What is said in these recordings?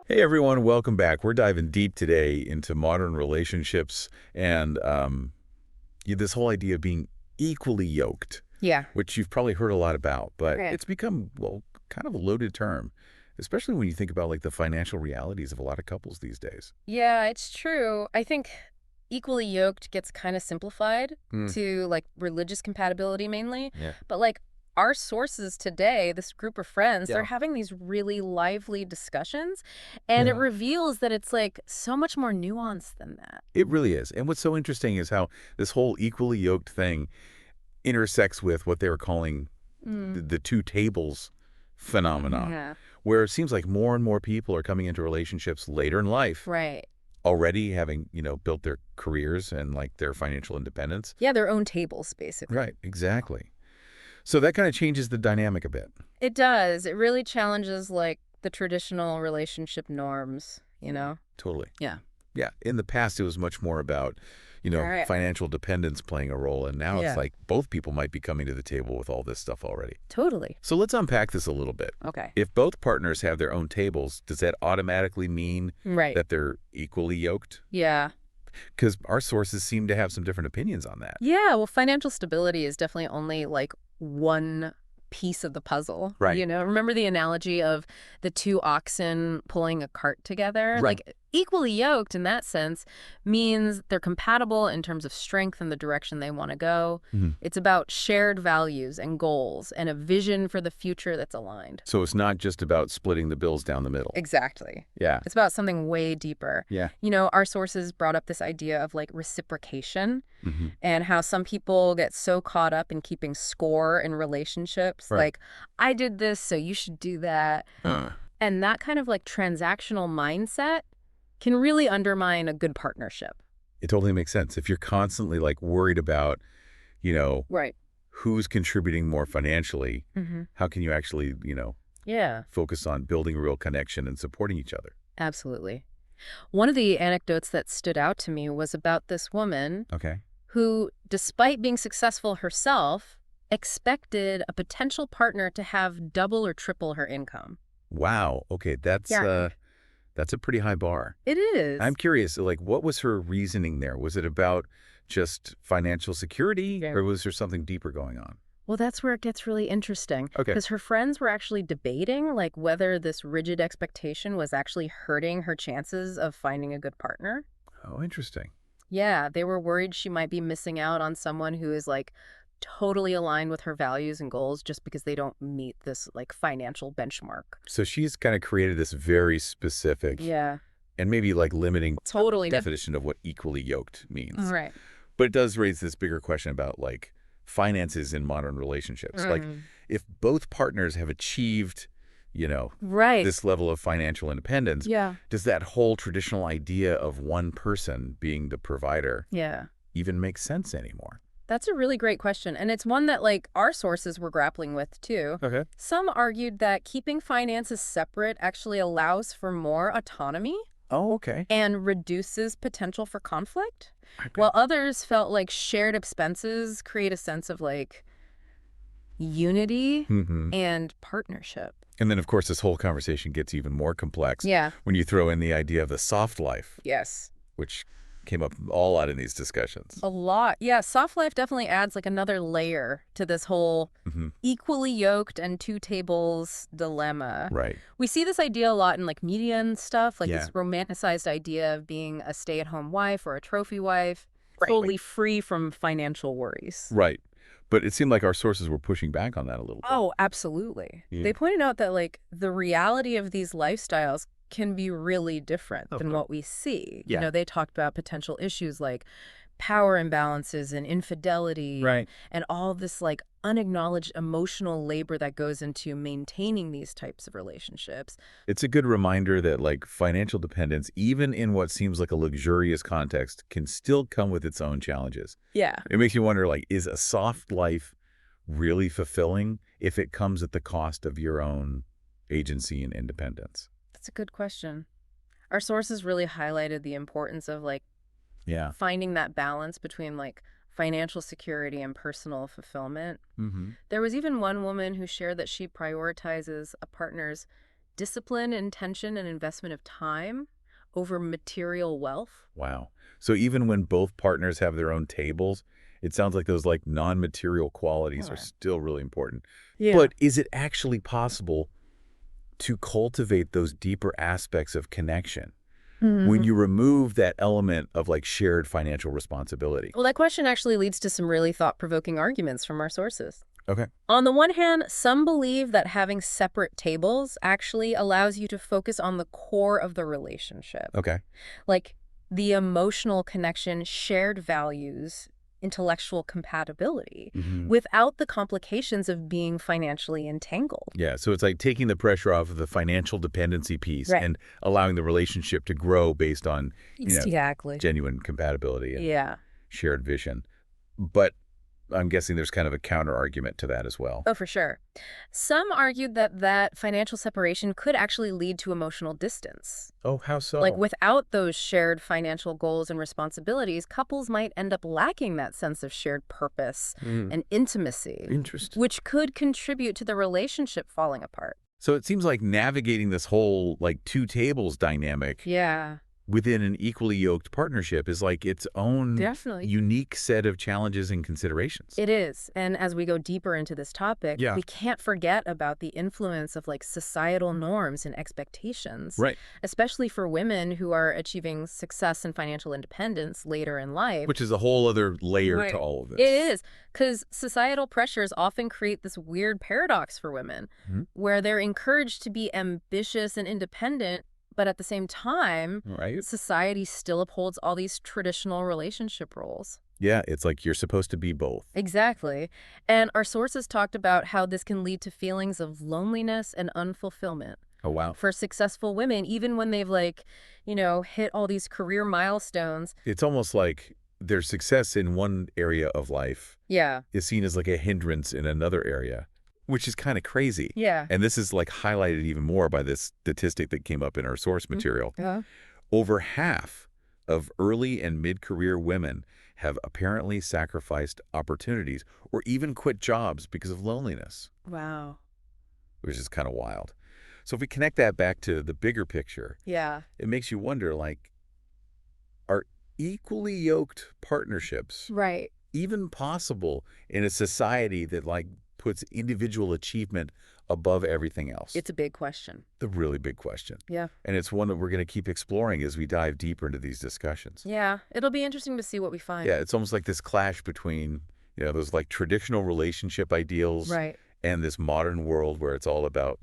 Hey everyone, welcome back. We're diving deep today into modern relationships and this whole idea of being equally yoked, Yeah. which you've probably heard a lot about, but Right. it's become, well, kind of a loaded term, especially when you think about like the financial realities of a lot of couples these days. Yeah, it's true. I think equally yoked gets kind of simplified Mm, to like religious compatibility mainly. yeah. But like our sources today, this group of friends, they're Yeah. having these really lively discussions. And it Yeah. reveals that it's like so much more nuanced than that. It really is. And what's so interesting is how this whole equally yoked thing intersects with what they were calling Mm. the two tables phenomenon, Yeah. where it seems like more and more people are coming into relationships later in life, Right. already having, built their careers and like their financial independence. Yeah, their own tables, basically. Right, exactly. So that kind of changes the dynamic a bit. It does. It really challenges like the traditional relationship norms, you know? Totally. Yeah. Yeah. In the past, it was much more about, All right. financial dependence playing a role. And now it's Yeah. like both people might be coming to the table with all this stuff already. Totally. So let's unpack this a little bit. Okay. If both partners have their own tables, does that automatically mean Right. that they're equally yoked? Yeah. Because our sources seem to have some different opinions on that. Yeah, well, financial stability is definitely only like one piece of the puzzle. Right. Remember the analogy of the two oxen pulling a cart together? Right. Like equally yoked in that sense means they're compatible in terms of strength and the direction they want to go. Mhm. It's about shared values and goals and a vision for the future that's aligned. So it's not just about splitting the bills down the middle. Exactly. Yeah. It's about something way deeper. Yeah. Our sources brought up this idea of like reciprocation Hmm. and how some people get so caught up in keeping score in relationships. Right. Like, I did this, so you should do that. Uh, And that kind of like transactional mindset can really undermine a good partnership. it totally makes sense. If you're constantly like worried about, you know, Right. who's contributing more financially, Mm-hmm. how can you actually, Yeah, focus on building a real connection and supporting each other? absolutely. One of the anecdotes that stood out to me was about this woman Okay. who, despite being successful herself, expected a potential partner to have double or triple her income. Wow. Okay. Yeah. That's a pretty high bar. It I'm is. curious, like, what was her reasoning there? Was it about just financial security, Yeah. or was there something deeper going on? Well, that's where it gets really interesting Okay. because her friends were actually debating like whether this rigid expectation was actually hurting her chances of finding a good partner. Oh, interesting. Yeah, they were worried she might be missing out on someone who is like totally aligned with her values and goals just because they don't meet this like financial benchmark. So she's kind of created this very specific Yeah, and maybe like limiting totally. definition of what equally yoked means. Right. But it does raise this bigger question about like finances in modern relationships. Like Mm. if both partners have achieved, Right. this level of financial independence, Yeah. does that whole traditional idea of one person being the provider Yeah. even make sense anymore? That's a really great question. And it's one that like our sources were grappling with too. Okay. Some argued that keeping finances separate actually allows for more autonomy Oh, okay. and reduces potential for conflict, Okay. while others felt like shared expenses create a sense of like unity Hmm. and partnership. And then, of course, this whole conversation gets even more complex Yeah. when you throw in the idea of the soft life, Yes. which came up a lot in these discussions. A lot. Yeah. Soft life definitely adds like another layer to this whole Hmm. equally yoked and two tables dilemma. Right. We see this idea a lot in like media and stuff, like Yeah. this romanticized idea of being a stay-at-home wife or a trophy wife, Right. totally free from financial worries. Right. But it seemed like our sources were pushing back on that a little bit. Oh, absolutely. Yeah. They pointed out that like the reality of these lifestyles can be really different than what we see. Yeah. They talked about potential issues like power imbalances and infidelity Right. and all this like unacknowledged emotional labor that goes into maintaining these types of relationships. It's a good reminder that like financial dependence, even in what seems like a luxurious context, can still come with its own challenges. Yeah. It makes you wonder, like, is a soft life really fulfilling if it comes at the cost of your own agency and independence? That's a good question. Our sources really highlighted the importance of like Yeah. finding that balance between like financial security and personal fulfillment. Mm-hmm. There was even one woman who shared that she prioritizes a partner's discipline, intention, and investment of time over material wealth. Wow. So even when both partners have their own tables, it sounds like those like non-material qualities are Right. still really important. Yeah. But is it actually possible to cultivate those deeper aspects of connection when Mhm. you remove that element of like shared financial responsibility? Well, that question actually leads to some really thought-provoking arguments from our sources. Okay. On the one hand, some believe that having separate tables actually allows you to focus on the core of the relationship, Okay. like the emotional connection, shared values, intellectual compatibility, Hmm. without the complications of being financially entangled. Yeah. So it's like taking the pressure off of the financial dependency piece Right. and allowing the relationship to grow based on, Exactly. genuine compatibility and Yeah. shared vision. But I'm guessing there's kind of a counter argument to that as well. Oh, for sure. Some argued that financial separation could actually lead to emotional distance. Oh, how Like so? without those shared financial goals and responsibilities, couples might end up lacking that sense of shared purpose Hmm. and intimacy, Interesting. which could contribute to the relationship falling apart. So it seems like navigating this whole like two tables dynamic Yeah, within an equally yoked partnership is like its own definitely. unique set of challenges and considerations. It is. And as we go deeper into this topic, Yeah. we can't forget about the influence of like societal norms and expectations, Right. especially for women who are achieving success and financial independence later in life. Which is a whole other layer to Right. all of It this. is, because societal pressures often create this weird paradox for women, Mhm. where they're encouraged to be ambitious and independent, but at the same time, Right? society still upholds all these traditional relationship roles. Yeah, it's like you're supposed to be both. Exactly. And our sources talked about how this can lead to feelings of loneliness and unfulfillment Oh, wow. for successful women, even when they've like, hit all these career milestones. It's almost like their success in one area of life Yeah. is seen as like a hindrance in another area, which is kind of crazy. Yeah. And this is like highlighted even more by this statistic that came up in our source material. Yeah. Over half of early and mid-career women have apparently sacrificed opportunities or even quit jobs because of loneliness, Wow. which is kind of wild. So if we connect that back to the bigger picture, Yeah. it makes you wonder, like, are equally yoked partnerships Right. even possible in a society that, like, puts individual achievement above everything else? It's a big question. The really big question. Yeah. And it's one that we're going to keep exploring as we dive deeper into these discussions. Yeah. It'll be interesting to see what we find. Yeah, it's almost like this clash between, those like traditional relationship ideals Right. and this modern world where it's all about,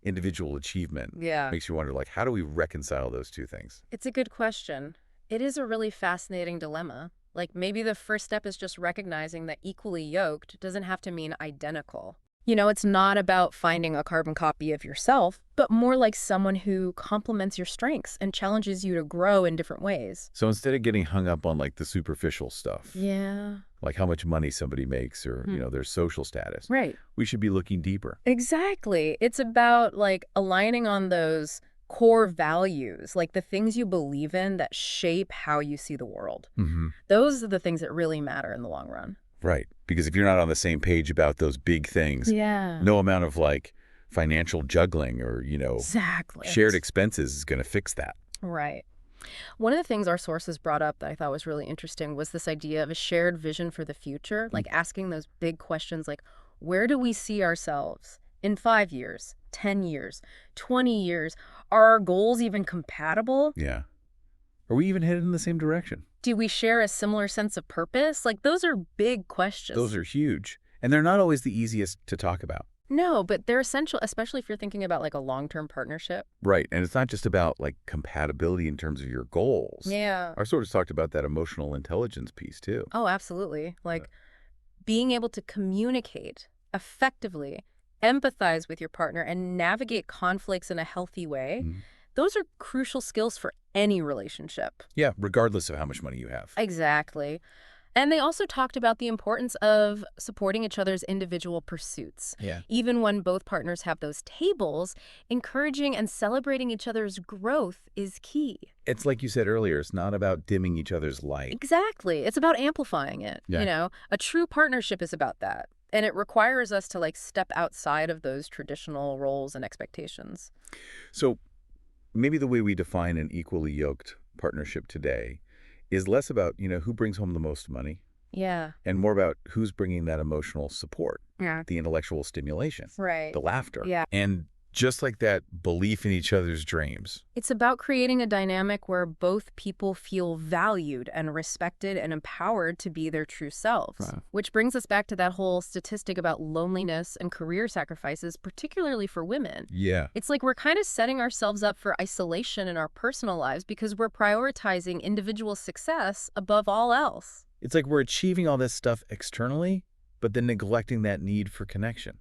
individual achievement. Yeah. Makes you wonder, like, how do we reconcile those two things? It's a good question. It is a really fascinating dilemma. Like maybe the first step is just recognizing that equally yoked doesn't have to mean identical. It's not about finding a carbon copy of yourself, but more like someone who complements your strengths and challenges you to grow in different ways. So instead of getting hung up on like the superficial stuff, Yeah. like how much money somebody makes or, Hmm. their social status, Right. we should be looking deeper. Exactly. It's about like aligning on those core values, like the things you believe in that shape how you see the world. Hmm. Those are the things that really matter in the long run. Right. Because if you're not on the same page about those big things, Yeah. no amount of like financial juggling or, Exactly. shared expenses is going to fix that. Right. One of the things our sources brought up that I thought was really interesting was this idea of a shared vision for the future, like asking those big questions like, where do we see ourselves in 5 years, 10 years, 20 years? Are our goals even compatible? Yeah. Are we even headed in the same direction? Do we share a similar sense of purpose? Like, those are big questions. Those are huge. And they're not always the easiest to talk about. No, but they're essential, especially if you're thinking about like a long-term partnership. Right. And it's not just about like compatibility in terms of your goals. Yeah. Our sort of talked about that emotional intelligence piece too. Oh, absolutely. Like being able to communicate effectively, empathize with your partner, and navigate conflicts in a healthy way. Mhm. Those are crucial skills for any relationship. Yeah, regardless of how much money you have. Exactly. And they also talked about the importance of supporting each other's individual pursuits. Yeah. Even when both partners have those tables, encouraging and celebrating each other's growth is key. It's like you said earlier, it's not about dimming each other's light. Exactly. It's about amplifying it. Yeah. A true partnership is about that. And it requires us to like step outside of those traditional roles and expectations. So maybe the way we define an equally yoked partnership today is less about, who brings home the most money Yeah. and more about who's bringing that emotional support, Yeah. the intellectual stimulation, Right. the laughter, Yeah. and just like that belief in each other's dreams. It's about creating a dynamic where both people feel valued and respected and empowered to be their true selves. Right. Which brings us back to that whole statistic about loneliness and career sacrifices, particularly for women. Yeah. It's like we're kind of setting ourselves up for isolation in our personal lives because we're prioritizing individual success above all else. It's like we're achieving all this stuff externally, but then neglecting that need for connection.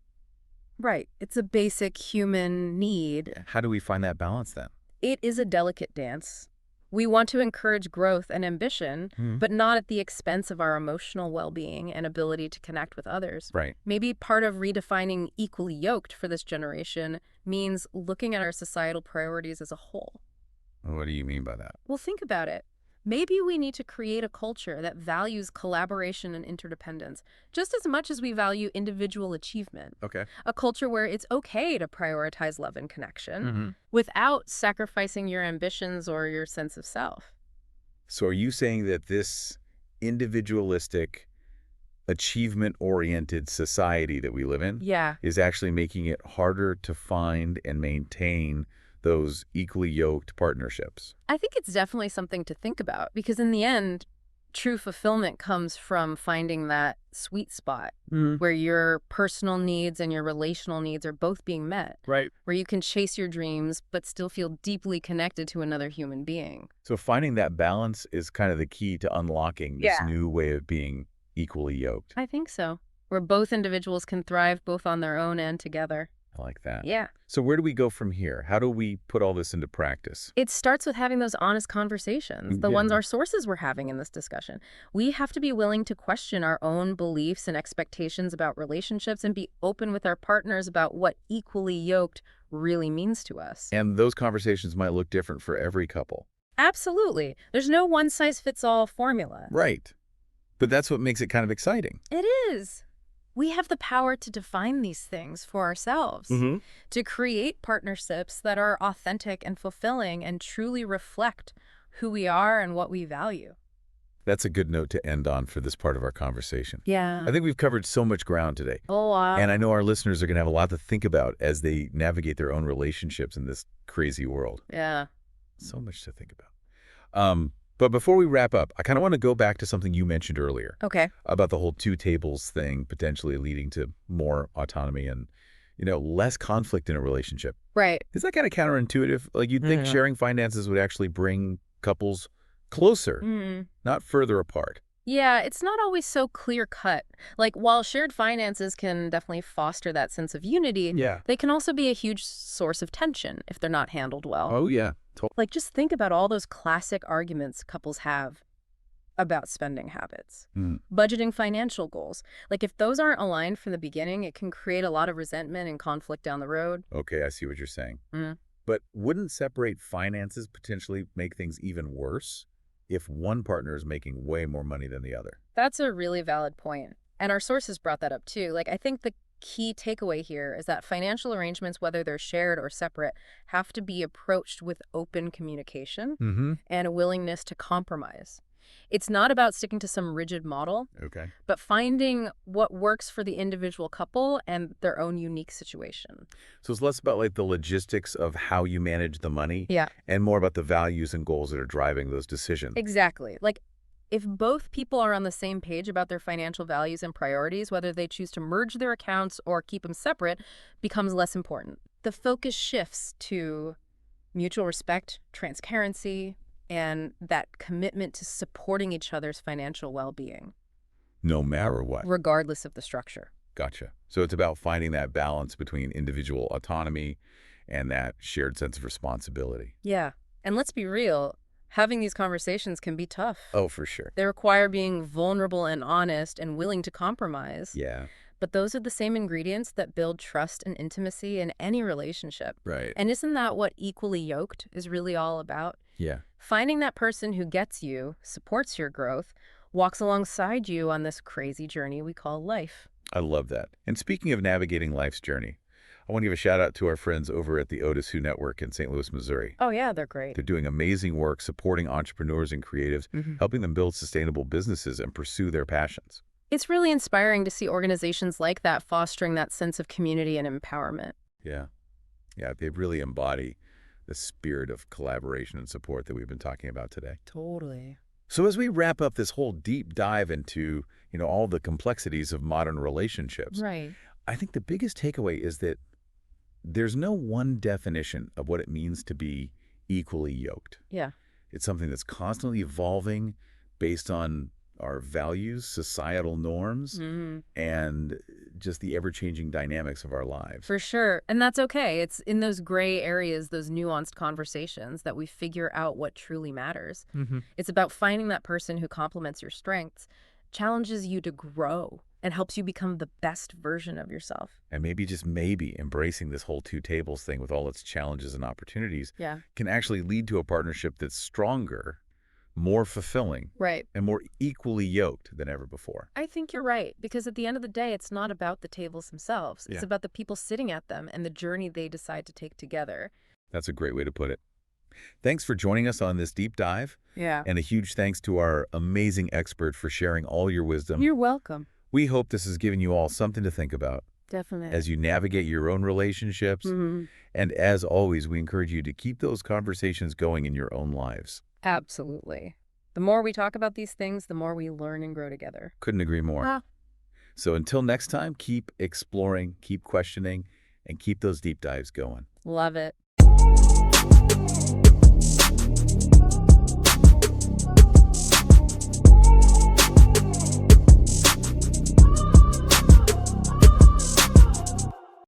Right. It's a basic human need. How do we find that balance then? It is a delicate dance. We want to encourage growth and ambition, but not at the expense of our emotional well-being and ability to connect with others. Right. Maybe part of redefining equally yoked for this generation means looking at our societal priorities as a whole. What do you mean by that? Well, think about it. Maybe we need to create a culture that values collaboration and interdependence just as much as we value individual achievement. Okay. A culture where it's okay to prioritize love and connection without sacrificing your ambitions or your sense of self. So are you saying that this individualistic, achievement-oriented society that we live in Yeah. is actually making it harder to find and maintain those equally yoked partnerships? I think it's definitely something to think about because in the end, true fulfillment comes from finding that sweet spot where your personal needs and your relational needs are both being met. Right. Where you can chase your dreams but still feel deeply connected to another human being. So finding that balance is kind of the key to unlocking this Yeah. new way of being equally yoked. I think so. Where both individuals can thrive both on their own and together. I like that. Yeah. So where do we go from here? How do we put all this into practice? It starts with having those honest conversations, the Yeah. ones our sources were having in this discussion. We have to be willing to question our own beliefs and expectations about relationships and be open with our partners about what equally yoked really means to us. And those conversations might look different for every couple. Absolutely. There's no one-size-fits-all formula. Right. But that's what makes it kind of exciting. It is. We have the power to define these things for ourselves, to create partnerships that are authentic and fulfilling and truly reflect who we are and what we value. That's a good note to end on for this part of our conversation. Yeah. I think we've covered so much ground today. Oh, wow. And I know our listeners are going to have a lot to think about as they navigate their own relationships in this crazy world. Yeah. So much to think about. But before we wrap up, I kind of want to go back to something you mentioned earlier Okay. about the whole two tables thing potentially leading to more autonomy and, less conflict in a relationship. Right. Is that kind of counterintuitive? Like you'd think sharing finances would actually bring couples closer, not further apart. Yeah, it's not always so clear-cut. Like, while shared finances can definitely foster that sense of unity, they can also be a huge source of tension if they're not handled well. Oh, yeah. Like, just think about all those classic arguments couples have about spending habits, budgeting financial goals. Like, if those aren't aligned from the beginning, it can create a lot of resentment and conflict down the road. Okay, I see what you're saying. But wouldn't separate finances potentially make things even worse if one partner is making way more money than the other? That's a really valid point. And our sources brought that up too. Like, I think the key takeaway here is that financial arrangements, whether they're shared or separate, have to be approached with open communication and a willingness to compromise. It's not about sticking to some rigid model, but finding what works for the individual couple and their own unique situation. So it's less about like the logistics of how you manage the money Yeah. and more about the values and goals that are driving those decisions. Exactly. Like, if both people are on the same page about their financial values and priorities, whether they choose to merge their accounts or keep them separate, becomes less important. The focus shifts to mutual respect, transparency, and that commitment to supporting each other's financial well-being, No matter what. regardless of the structure. Gotcha. So it's about finding that balance between individual autonomy and that shared sense of responsibility. Yeah. And let's be real, having these conversations can be tough. Oh, for sure. They require being vulnerable and honest and willing to compromise. Yeah. But those are the same ingredients that build trust and intimacy in any relationship. Right. And isn't that what equally yoked is really all about? Yeah. Finding that person who gets you, supports your growth, walks alongside you on this crazy journey we call life. I love that. And speaking of navigating life's journey, I want to give a shout out to our friends over at the OtisWho Network in St. Louis, Missouri. Oh, yeah, they're great. They're doing amazing work supporting entrepreneurs and creatives, helping them build sustainable businesses and pursue their passions. It's really inspiring to see organizations like that fostering that sense of community and empowerment. Yeah. Yeah, they really embody the spirit of collaboration and support that we've been talking about today. Totally. So as we wrap up this whole deep dive into, all the complexities of modern relationships, Right. I think the biggest takeaway is that there's no one definition of what it means to be equally yoked. Yeah. It's something that's constantly evolving based on our values, societal norms, and just the ever-changing dynamics of our lives. For sure. And that's okay. It's in those gray areas, those nuanced conversations that we figure out what truly matters. It's about finding that person who complements your strengths, challenges you to grow, and helps you become the best version of yourself. And maybe, just maybe, embracing this whole two tables thing with all its challenges and opportunities Yeah. can actually lead to a partnership that's stronger, more fulfilling, Right. and more equally yoked than ever before. I think you're right, because at the end of the day, it's not about the tables themselves. It's Yeah. about the people sitting at them and the journey they decide to take together. That's a great way to put it. Thanks for joining us on this deep dive, Yeah. and a huge thanks to our amazing expert for sharing all your wisdom. You're welcome. We hope this has given you all something to think about Definitely. as you navigate your own relationships. And as always, we encourage you to keep those conversations going in your own lives. Absolutely. The more we talk about these things, the more we learn and grow together. Couldn't agree more. Ah. So until next time, keep exploring, keep questioning, and keep those deep dives going. Love it.